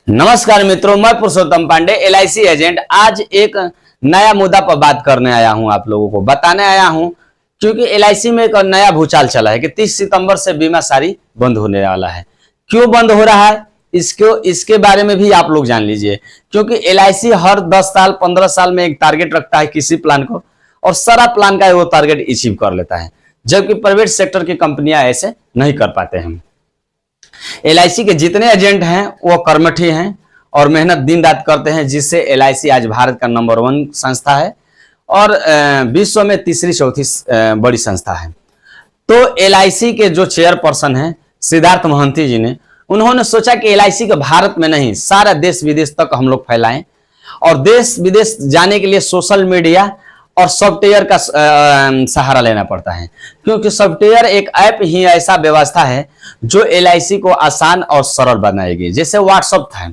नमस्कार मित्रों, मैं पुरुषोत्तम पांडे LIC एजेंट। आज एक नया मुद्दा पर बात करने आया हूं, आप लोगों को बताने आया हूं, क्योंकि LIC में एक नया भूचाल चला है कि 30 सितंबर से बीमा सारी बंद होने वाला है। क्यों बंद हो रहा है इसके बारे में भी आप लोग जान लीजिए, क्योंकि LIC हर 10 साल 15 साल में एक टारगेट रखता है किसी प्लान को, और सारा प्लान का वो टारगेट अचीव कर लेता है, जबकि प्राइवेट सेक्टर की कंपनियां ऐसे नहीं कर पाते हैं। LIC के जितने एजेंट हैं वो कर्मठी हैं और मेहनत दिन रात करते हैं, जिससे LIC आज भारत का नंबर 1 संस्था है और विश्व में तीसरी चौथी बड़ी संस्था है। तो LIC के जो चेयरपर्सन हैं सिद्धार्थ महंती जी ने, उन्होंने सोचा कि LIC के भारत में नहीं, सारा देश विदेश तक हम लोग फैलाएं, और देश विदेश जाने के लिए सोशल मीडिया और सॉफ्टवेयर का सहारा लेना पड़ता है, क्योंकि सॉफ्टवेयर एक ऐप ही ऐसा व्यवस्था है जो LIC को आसान और सरल बनाएगी। जैसे व्हाट्सएप था,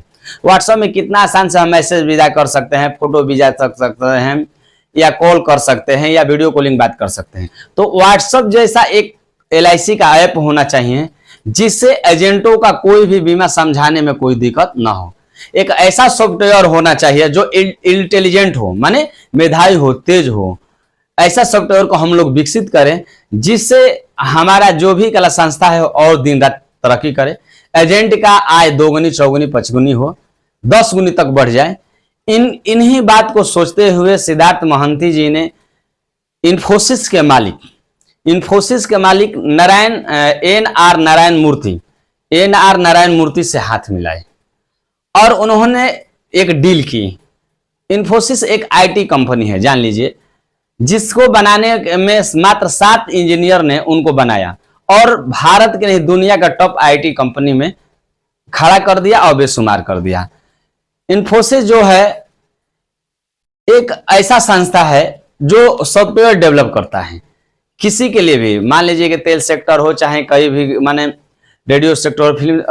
व्हाट्सएप में कितना आसान से हम मैसेज भेजा कर सकते हैं, फोटो भेजा सकते हैं, या कॉल कर सकते हैं, या वीडियो कॉलिंग बात कर सकते हैं। तो व्हाट्सएप जैसा एक LIC का ऐप होना चाहिए जिससे एजेंटों का कोई भी बीमा समझाने में कोई दिक्कत ना हो। एक ऐसा सॉफ्टवेयर होना चाहिए जो इंटेलिजेंट हो, माने मेधावी हो, तेज हो। ऐसा सॉफ्टवेयर को हम लोग विकसित करें जिससे हमारा जो भी कला संस्था है और दिन रात तरक्की करे, एजेंट का आय 2 गुनी 4 गुनी 5 गुनी हो, 10 गुनी तक बढ़ जाए। इन्हीं बात को सोचते हुए सिद्धार्थ महंती जी ने इन्फोसिस के मालिक NR नारायण मूर्ति से हाथ मिलाए और उन्होंने एक डील की। इन्फोसिस एक IT कंपनी है, जान लीजिए, जिसको बनाने में मात्र 7 इंजीनियर ने उनको बनाया और भारत के नहीं दुनिया का टॉप IT कंपनी में खड़ा कर दिया और बेशुमार कर दिया। इन्फोसिस जो है एक ऐसा संस्था है जो सॉफ्टवेयर डेवलप करता है किसी के लिए भी, मान लीजिए कि तेल सेक्टर हो, चाहे कहीं भी, माने रेडियो सेक्टर, फिल्म,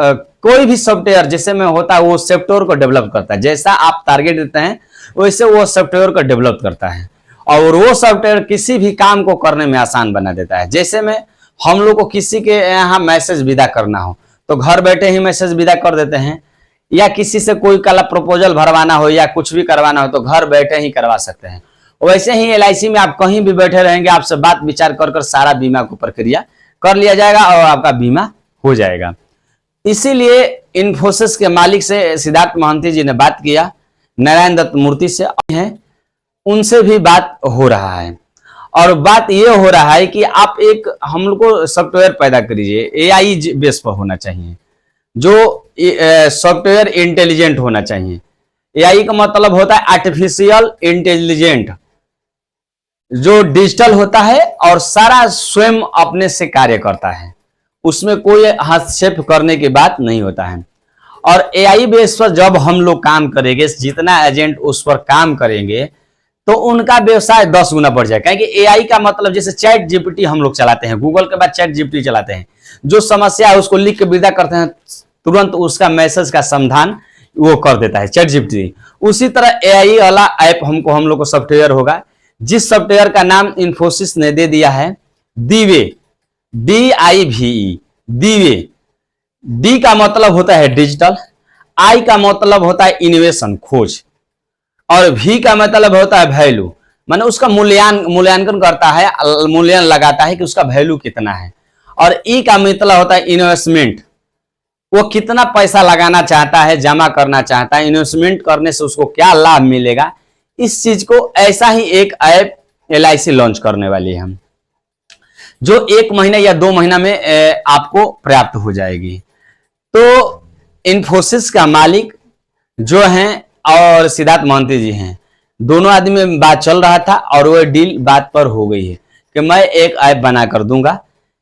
कोई भी सॉफ्टवेयर जैसे में होता है वो सॉफ्टवेयर को डेवलप करता है। जैसा आप टारगेट देते हैं वैसे वो सॉफ्टवेयर को डेवलप करता है, और वो सॉफ्टवेयर किसी भी काम को करने में आसान बना देता है। जैसे में हम लोग को किसी के यहाँ मैसेज विदा करना हो तो घर बैठे ही मैसेज विदा कर देते हैं, या किसी से कोई कला प्रपोजल भरवाना हो या कुछ भी करवाना हो तो घर बैठे ही करवा सकते हैं। वैसे ही LIC में आप कहीं भी बैठे रहेंगे, आपसे बात विचार कर सारा बीमा को प्रक्रिया कर लिया जाएगा और आपका बीमा हो जाएगा। इसीलिए इन्फोसिस के मालिक से सिद्धार्थ महंती जी ने बात किया, नारायण दत्त मूर्ति से हैं, उनसे भी बात हो रहा है। और बात यह हो रहा है कि आप एक हम लोग को सॉफ्टवेयर पैदा करिए, AI बेस पर होना चाहिए, जो सॉफ्टवेयर इंटेलिजेंट होना चाहिए। AI का मतलब होता है आर्टिफिशियल इंटेलिजेंट, जो डिजिटल होता है और सारा स्वयं अपने से कार्य करता है, उसमें कोई हस्तक्षेप करने की बात नहीं होता है। और AI बेस पर जब हम लोग काम करेंगे, जितना एजेंट उस पर काम करेंगे तो उनका व्यवसाय 10 गुना बढ़ जाएगा। क्योंकि AI का मतलब जैसे ChatGPT हम लोग चलाते हैं, गूगल के बाद ChatGPT चलाते हैं, जो समस्या है उसको लिख के विदा करते हैं, तुरंत उसका मैसेज का समाधान वो कर देता है ChatGPT। उसी तरह AI वाला ऐप हम लोग को सॉफ्टवेयर होगा, जिस सॉफ्टवेयर का नाम इन्फोसिस ने दे दिया है दीवे, DIVE, दीवे। D का मतलब होता है डिजिटल, I का मतलब होता है इनोवेशन, खोज, और V का मतलब होता है वैल्यू, माने उसका मूल्यांकन करता है, मूल्यांकन लगाता है कि उसका वैल्यू कितना है। और E का मतलब होता है इन्वेस्टमेंट, वो कितना पैसा लगाना चाहता है, जमा करना चाहता है, इन्वेस्टमेंट करने से उसको क्या लाभ मिलेगा। इस चीज को ऐसा ही एक ऐप LIC लॉन्च करने वाली है, जो 1 महीना या 2 महीना में आपको प्राप्त हो जाएगी। तो इन्फोसिस का मालिक जो हैं और सिद्धार्थ महंती जी हैं, दोनों आदमी में बात चल रहा था और वो डील बात पर हो गई है कि मैं एक ऐप बना कर दूंगा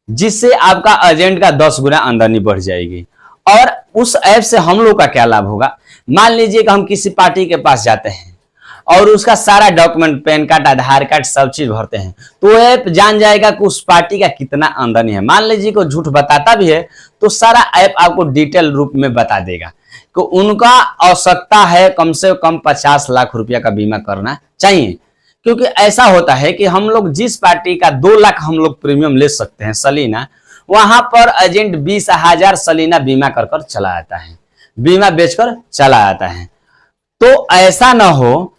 जिससे आपका एजेंट का 10 गुना आमदनी बढ़ जाएगी। और उस ऐप से हम लोग का क्या लाभ होगा, मान लीजिए कि हम किसी पार्टी के पास जाते हैं और उसका सारा डॉक्यूमेंट, पैन कार्ड, आधार कार्ड, सब चीज भरते हैं, तो ऐप जान जाएगा कि उस पार्टी का कितना आमदनी है। मान लीजिए को झूठ बताता भी है तो सारा ऐप आपको डिटेल रूप में बता देगा कि उनका आवश्यकता है कम से कम 50 लाख रुपया का बीमा करना चाहिए। क्योंकि ऐसा होता है कि हम लोग जिस पार्टी का 2 लाख हम लोग प्रीमियम ले सकते हैं सलीना, वहां पर एजेंट 20,000 सलीना बीमा कर चला आता है, बीमा बेचकर चला जाता है। तो ऐसा ना हो,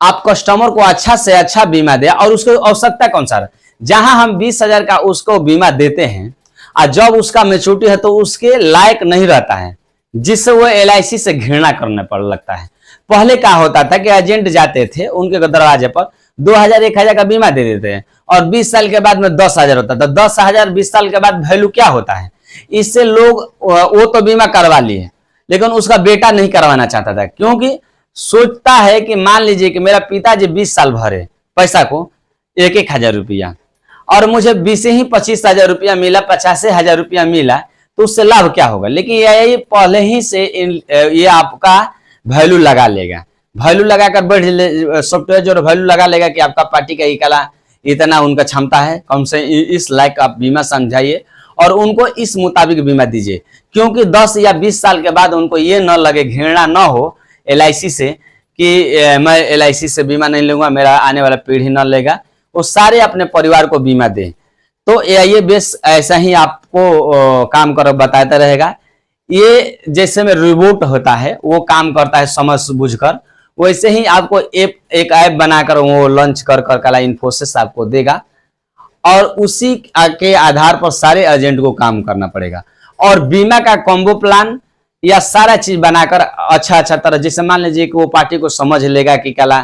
आप कस्टमर को अच्छा से अच्छा बीमा दे, और उसको आवश्यकता कौन सा, जहां हम 20,000 का उसको बीमा देते हैं और जब उसका मैच्योरिटी है तो उसके लायक नहीं रहता है, जिससे वो LIC से घृणा करने पर लगता है। पहले क्या होता था कि एजेंट जाते थे उनके दरवाजे पर 2,000 1,000 का बीमा दे देते हैं और 20 साल के बाद में 10,000 होता था। 10,000 20 साल के बाद वैल्यू क्या होता है, इससे लोग वो तो बीमा करवा लिए लेकिन उसका बेटा नहीं करवाना चाहता था, क्योंकि सोचता है कि मान लीजिए कि मेरा पिताजी 20 साल भरे पैसा को 1,000 रुपया और मुझे 20 ही 25,000 रुपया मिला, 50,000 रुपया मिला, तो उससे लाभ क्या होगा। लेकिन ये पहले ही से ये आपका वैल्यू लगा लेगा, वैल्यू लगाकर बढ़ सॉफ्टवेयर जो वैल्यू लगा लेगा कि आपका पार्टी का इकला इतना उनका क्षमता है, कम से इस लायक आप बीमा समझाइए और उनको इस मुताबिक बीमा दीजिए, क्योंकि 10 या 20 साल के बाद उनको ये न लगे, घृणा न हो LIC से कि मैं LIC से बीमा नहीं लूंगा, मेरा आने वाला पीढ़ी न लेगा। वो सारे अपने परिवार को बीमा दे। तो ये बेस ऐसा ही आपको काम कर बताता रहेगा। ये जैसे में रिबूट होता है वो काम करता है समझ बूझकर, वैसे ही आपको एक ऐप बनाकर वो लॉन्च कर कला इन्फोसिस आपको देगा और उसी के आधार पर सारे एजेंट को काम करना पड़ेगा। और बीमा का कॉम्बो प्लान या सारा चीज बनाकर अच्छा तरह, जैसे मान लीजिए कि वो पार्टी को समझ लेगा कि कला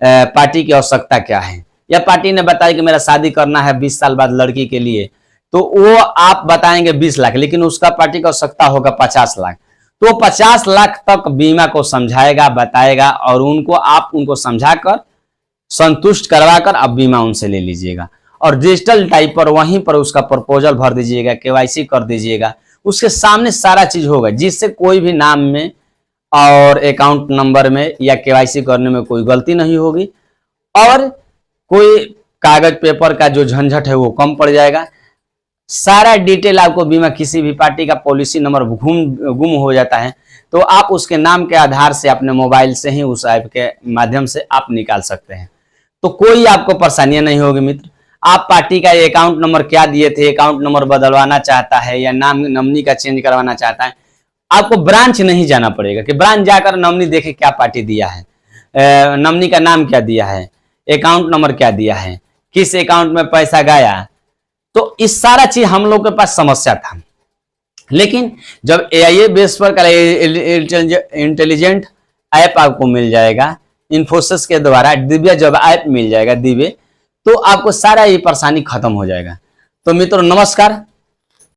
पार्टी की आवश्यकता क्या है, या पार्टी ने बताया कि मेरा शादी करना है 20 साल बाद लड़की के लिए, तो वो आप बताएंगे 20 लाख, लेकिन उसका पार्टी की आवश्यकता होगा 50 लाख, तो 50 लाख तक बीमा को समझाएगा, बताएगा और उनको समझाकर संतुष्ट करवाकर आप बीमा उनसे ले लीजिएगा। और डिजिटल टाइप पर वहीं पर उसका प्रपोजल भर दीजिएगा, KYC कर दीजिएगा, उसके सामने सारा चीज होगा, जिससे कोई भी नाम में और अकाउंट नंबर में या KYC करने में कोई गलती नहीं होगी और कोई कागज पेपर का जो झंझट है वो कम पड़ जाएगा। सारा डिटेल आपको बीमा, किसी भी पार्टी का पॉलिसी नंबर गुम हो जाता है तो आप उसके नाम के आधार से अपने मोबाइल से ही उस ऐप के माध्यम से आप निकाल सकते हैं। तो कोई आपको परेशानियां नहीं होगी मित्र। आप पार्टी का अकाउंट नंबर क्या दिए थे, अकाउंट नंबर बदलवाना चाहता है या नाम नॉमिनी का चेंज करवाना चाहता है, आपको ब्रांच नहीं जाना पड़ेगा कि ब्रांच जाकर नॉमिनी देखे क्या पार्टी दिया है, नॉमिनी का नाम क्या दिया है, अकाउंट नंबर क्या दिया है, किस अकाउंट में पैसा गया। तो इस सारा चीज हम लोग के पास समस्या था, लेकिन जब AI बेस पर इंटेलिजेंट ऐप आपको मिल जाएगा इन्फोसिस के द्वारा, दिव्या जब ऐप मिल जाएगा दिव्य, तो आपको सारा ये परेशानी खत्म हो जाएगा। तो मित्रों नमस्कार।